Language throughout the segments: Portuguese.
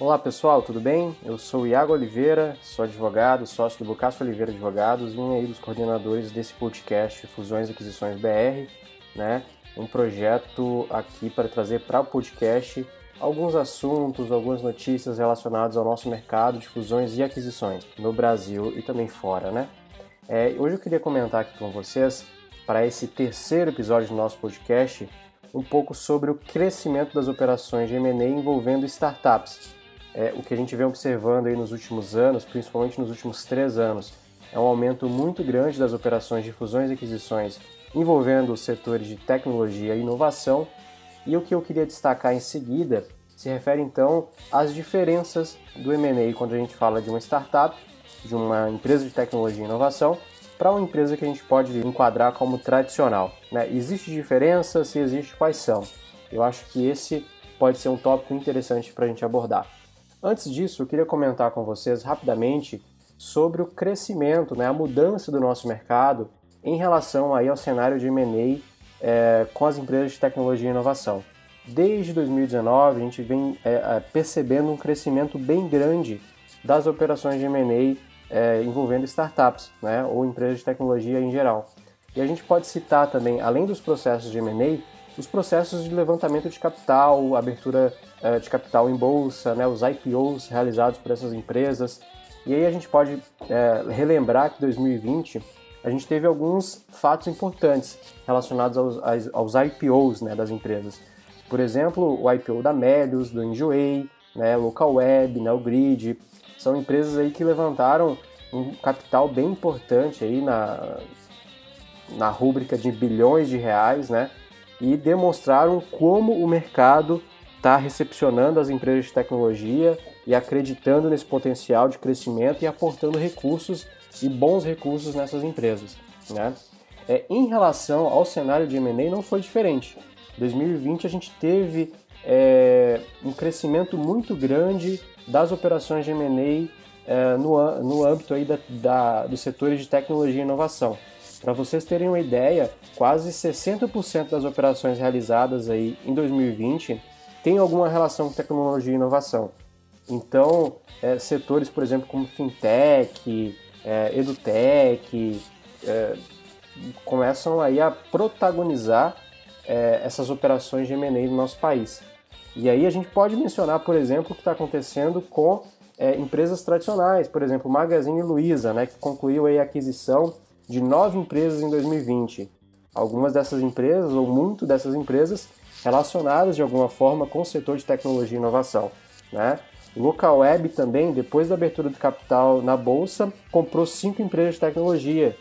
Olá pessoal, tudo bem? Eu sou o Iago Oliveira, sou advogado, sócio do Bucasso Oliveira Advogados e um aí dos coordenadores desse podcast Fusões e Aquisições BR, né? Um projeto aqui para trazer para o podcast alguns assuntos, algumas notícias relacionadas ao nosso mercado de fusões e aquisições no Brasil e também fora, né? Hoje eu queria comentar aqui com vocês, para esse terceiro episódio do nosso podcast, um pouco sobre o crescimento das operações de M&A envolvendo startups. O que a gente vem observando aí nos últimos anos, principalmente nos últimos 3 anos, é um aumento muito grande das operações de fusões e aquisições envolvendo os setores de tecnologia e inovação. E o que eu queria destacar em seguida se refere então às diferenças do M&A quando a gente fala de uma startup, de uma empresa de tecnologia e inovação, para uma empresa que a gente pode enquadrar como tradicional, né? Existe diferença? Se existe, quais são? Eu acho que esse pode ser um tópico interessante para a gente abordar. Antes disso, eu queria comentar com vocês rapidamente sobre o crescimento, né, a mudança do nosso mercado em relação aí ao cenário de M&A com as empresas de tecnologia e inovação. Desde 2019, a gente vem percebendo um crescimento bem grande das operações de M&A envolvendo startups, né, ou empresas de tecnologia em geral. E a gente pode citar também, além dos processos de M&A, os processos de levantamento de capital, abertura de capital em bolsa, né, os IPOs realizados por essas empresas. E aí a gente pode relembrar que em 2020 a gente teve alguns fatos importantes relacionados aos IPOs, né, das empresas. Por exemplo, o IPO da Melius, do Enjoei, né, Localweb, né, o Grid. São empresas aí que levantaram um capital bem importante aí na rúbrica de bilhões de reais, né, e demonstraram como o mercado está recepcionando as empresas de tecnologia e acreditando nesse potencial de crescimento e aportando recursos e bons recursos nessas empresas, né? Em relação ao cenário de M&A não foi diferente. Em 2020 a gente teve um crescimento muito grande das operações de M&A no âmbito aí dos setores de tecnologia e inovação. Para vocês terem uma ideia, quase 60% das operações realizadas aí em 2020 tem alguma relação com tecnologia e inovação. Então, setores, por exemplo, como fintech, edutech, começam aí a protagonizar essas operações de M&A no nosso país. E aí a gente pode mencionar, por exemplo, o que está acontecendo com empresas tradicionais, por exemplo, Magazine Luiza, né, que concluiu aí a aquisição de 9 empresas em 2020. Algumas dessas empresas, ou muito dessas empresas, relacionadas de alguma forma com o setor de tecnologia e inovação, né? O Localweb também, depois da abertura do capital na Bolsa, comprou 5 empresas de tecnologia.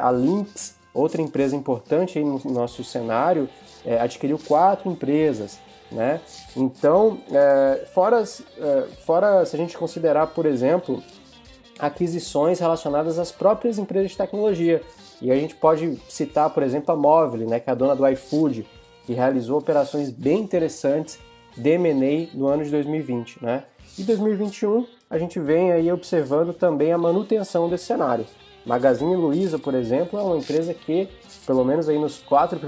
A Lynx, outra empresa importante aí no nosso cenário, adquiriu 4 empresas, né? Então, fora se a gente considerar, por exemplo, aquisições relacionadas às próprias empresas de tecnologia. E a gente pode citar, por exemplo, a Movile, né, que é a dona do iFood, que realizou operações bem interessantes de M&A no ano de 2020, né? E 2021 a gente vem aí observando também a manutenção desse cenário. Magazine Luiza, por exemplo, é uma empresa que, pelo menos aí nos 4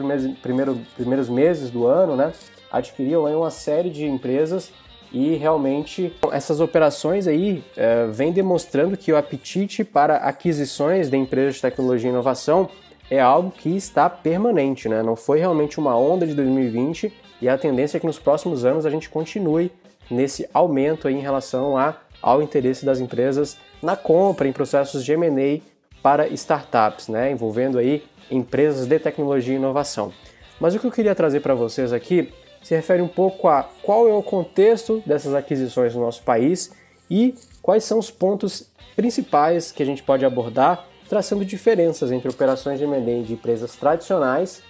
primeiros meses do ano, né, adquiriu aí uma série de empresas e realmente essas operações aí vêm demonstrando que o apetite para aquisições de empresas de tecnologia e inovação é algo que está permanente, né? Não foi realmente uma onda de 2020 e a tendência é que nos próximos anos a gente continue nesse aumento aí em relação ao interesse das empresas na compra, em processos de M&A para startups, né? Envolvendo aí empresas de tecnologia e inovação. Mas o que eu queria trazer para vocês aqui se refere um pouco a qual é o contexto dessas aquisições no nosso país e quais são os pontos principais que a gente pode abordar, traçando diferenças entre operações de M&A de empresas tradicionais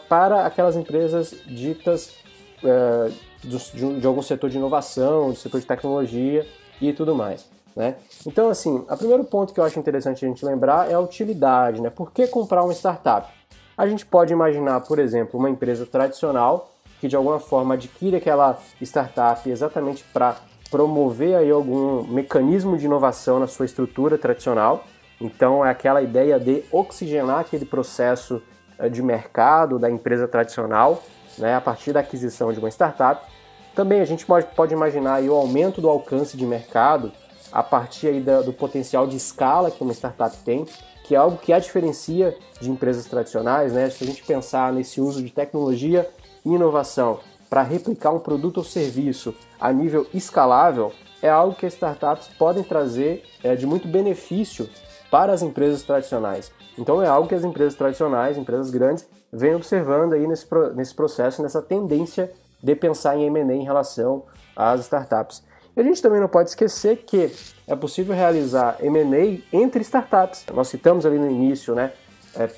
para aquelas empresas ditas de algum setor de inovação, do setor de tecnologia e tudo mais, né? Então, assim, o primeiro ponto que eu acho interessante a gente lembrar é a utilidade, né? Por que comprar uma startup? A gente pode imaginar, por exemplo, uma empresa tradicional que de alguma forma adquire aquela startup exatamente para promover aí algum mecanismo de inovação na sua estrutura tradicional. Então é aquela ideia de oxigenar aquele processo de mercado da empresa tradicional, né, a partir da aquisição de uma startup. Também a gente pode imaginar aí o aumento do alcance de mercado a partir aí do potencial de escala que uma startup tem, que é algo que a diferencia de empresas tradicionais, né? Se a gente pensar nesse uso de tecnologia e inovação para replicar um produto ou serviço a nível escalável, é algo que as startups podem trazer de muito benefício para as empresas tradicionais. Então é algo que as empresas tradicionais, empresas grandes, vêm observando aí nesse processo, nessa tendência de pensar em M&A em relação às startups. E a gente também não pode esquecer que é possível realizar M&A entre startups. Nós citamos ali no início, né,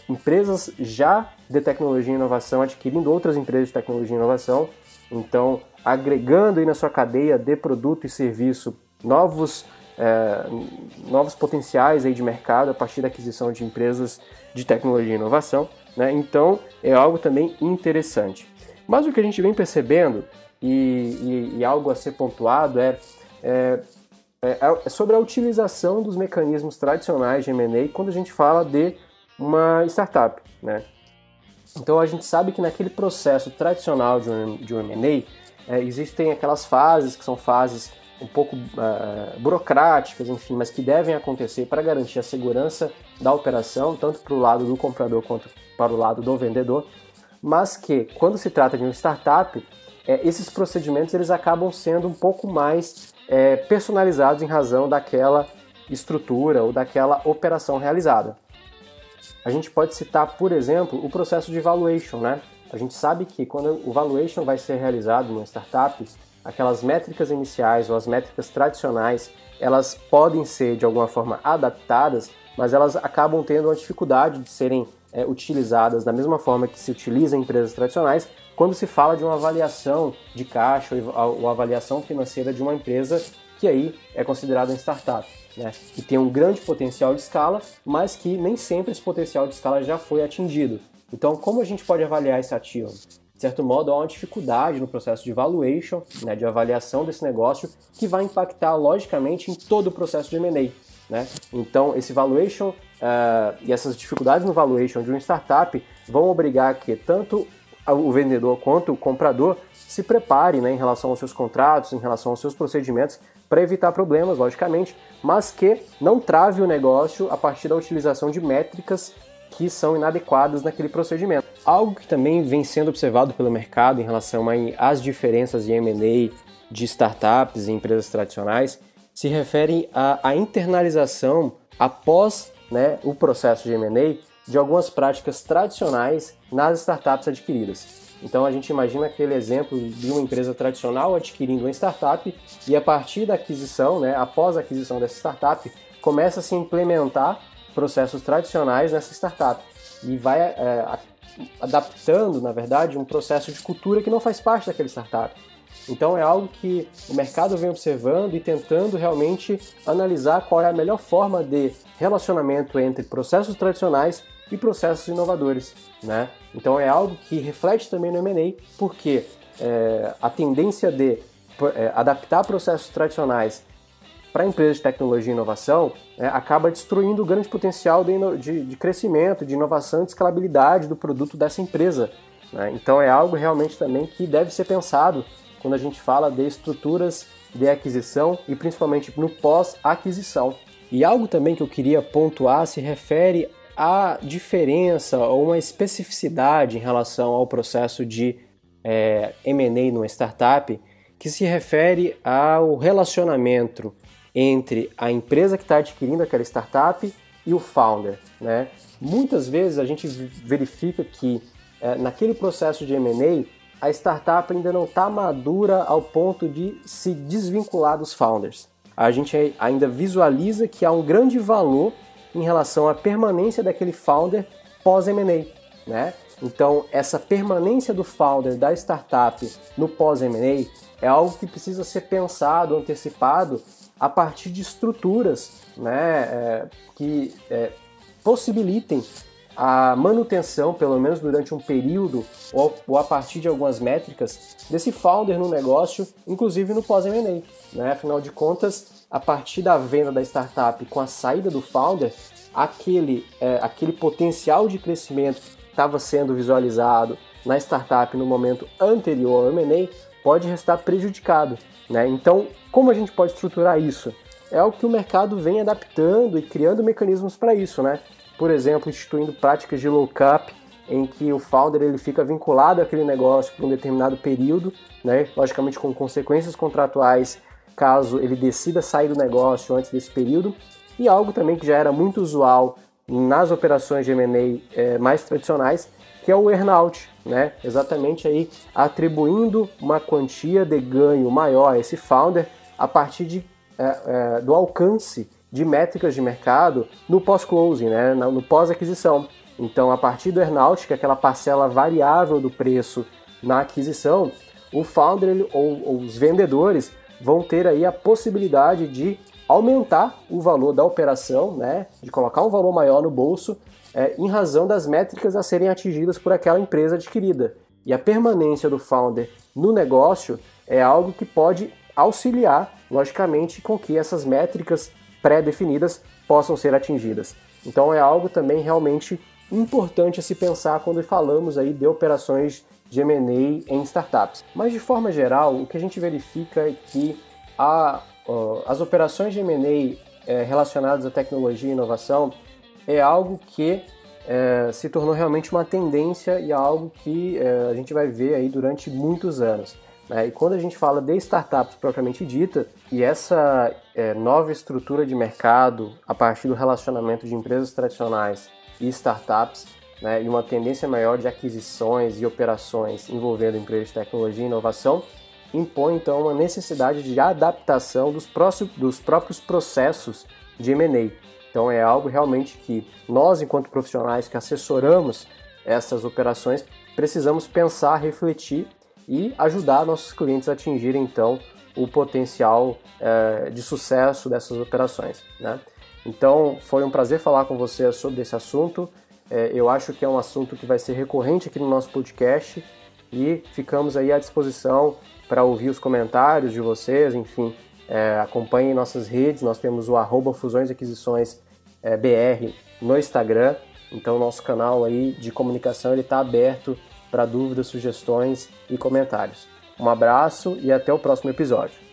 empresas já de tecnologia e inovação adquirindo outras empresas de tecnologia e inovação, então agregando aí na sua cadeia de produto e serviço novos potenciais aí de mercado a partir da aquisição de empresas de tecnologia e inovação, né? Então é algo também interessante. Mas o que a gente vem percebendo e algo a ser pontuado é sobre a utilização dos mecanismos tradicionais de M&A quando a gente fala de uma startup, né? Então a gente sabe que naquele processo tradicional de um M&A existem aquelas fases que são fases um pouco burocráticas, enfim, mas que devem acontecer para garantir a segurança da operação, tanto para o lado do comprador quanto para o lado do vendedor, mas que, quando se trata de uma startup, esses procedimentos eles acabam sendo um pouco mais personalizados em razão daquela estrutura ou daquela operação realizada. A gente pode citar, por exemplo, o processo de valuation, né? A gente sabe que quando o valuation vai ser realizado numa startup, aquelas métricas iniciais ou as métricas tradicionais, elas podem ser de alguma forma adaptadas, mas elas acabam tendo uma dificuldade de serem utilizadas da mesma forma que se utiliza em empresas tradicionais quando se fala de uma avaliação de caixa ou avaliação financeira de uma empresa que aí é considerada uma startup, né? Que tem um grande potencial de escala, mas que nem sempre esse potencial de escala já foi atingido. Então, como a gente pode avaliar esse ativo? De certo modo, há uma dificuldade no processo de valuation, né, de avaliação desse negócio, que vai impactar, logicamente, em todo o processo de M&A. Né? Então, esse valuation e essas dificuldades no valuation de uma startup vão obrigar que tanto o vendedor quanto o comprador se prepare, né, em relação aos seus contratos, em relação aos seus procedimentos, para evitar problemas, logicamente, mas que não trave o negócio a partir da utilização de métricas que são inadequadas naquele procedimento. Algo que também vem sendo observado pelo mercado em relação às diferenças de M&A de startups e empresas tradicionais se refere à internalização após, né, o processo de M&A de algumas práticas tradicionais nas startups adquiridas. Então a gente imagina aquele exemplo de uma empresa tradicional adquirindo uma startup e a partir da aquisição, né, após a aquisição dessa startup, começa a se implementar processos tradicionais nessa startup e vai adaptando, na verdade, um processo de cultura que não faz parte daquela startup. Então é algo que o mercado vem observando e tentando realmente analisar qual é a melhor forma de relacionamento entre processos tradicionais e processos inovadores, né? Então é algo que reflete também no M&A, porque a tendência de adaptar processos tradicionais para empresas de tecnologia e inovação acaba destruindo o grande potencial de crescimento, de inovação e de escalabilidade do produto dessa empresa, né? Então é algo realmente também que deve ser pensado quando a gente fala de estruturas de aquisição e principalmente no pós-aquisição. E algo também que eu queria pontuar se refere à diferença ou uma especificidade em relação ao processo de M&A numa startup, que se refere ao relacionamento entre a empresa que está adquirindo aquela startup e o founder, né? Muitas vezes a gente verifica que naquele processo de M&A a startup ainda não está madura ao ponto de se desvincular dos founders. A gente ainda visualiza que há um grande valor em relação à permanência daquele founder pós-M&A, né? Então, essa permanência do founder da startup no pós-M&A é algo que precisa ser pensado, antecipado, a partir de estruturas, né, que possibilitem a manutenção, pelo menos durante um período, ou a partir de algumas métricas, desse founder no negócio, inclusive no pós-M&A, né? Afinal de contas, a partir da venda da startup com a saída do founder, aquele potencial de crescimento que estava sendo visualizado na startup no momento anterior ao M&A pode restar prejudicado, né? Então, como a gente pode estruturar isso? É algo que o mercado vem adaptando e criando mecanismos para isso, né? Por exemplo, instituindo práticas de lock-up, em que o founder ele fica vinculado àquele negócio por um determinado período, né? Logicamente com consequências contratuais caso ele decida sair do negócio antes desse período, e algo também que já era muito usual nas operações de M&A mais tradicionais, que é o earn-out, né? Exatamente aí atribuindo uma quantia de ganho maior a esse founder a partir do alcance de métricas de mercado no pós-closing, né? No pós-aquisição. Então, a partir do earn-out, que é aquela parcela variável do preço na aquisição, o founder ou os vendedores vão ter aí a possibilidade de aumentar o valor da operação, né? De colocar um valor maior no bolso, em razão das métricas a serem atingidas por aquela empresa adquirida. E a permanência do founder no negócio é algo que pode auxiliar, logicamente, com que essas métricas pré-definidas possam ser atingidas. Então é algo também realmente importante a se pensar quando falamos aí de operações de M&A em startups. Mas de forma geral, o que a gente verifica é que as operações de M&A relacionadas à tecnologia e inovação é algo que se tornou realmente uma tendência e algo que a gente vai ver aí durante muitos anos. Né? E quando a gente fala de startups propriamente dita, e essa nova estrutura de mercado a partir do relacionamento de empresas tradicionais e startups, né, e uma tendência maior de aquisições e operações envolvendo empresas de tecnologia e inovação, impõe então uma necessidade de adaptação dos próprios processos de M&A. Então é algo realmente que nós, enquanto profissionais que assessoramos essas operações, precisamos pensar, refletir e ajudar nossos clientes a atingirem então o potencial de sucesso dessas operações, né? Então foi um prazer falar com você sobre esse assunto. Eu acho que é um assunto que vai ser recorrente aqui no nosso podcast e ficamos aí à disposição para ouvir os comentários de vocês, enfim, acompanhem nossas redes, nós temos o @Fusões e Aquisições BR no Instagram, então nosso canal aí de comunicação está aberto para dúvidas, sugestões e comentários. Um abraço e até o próximo episódio.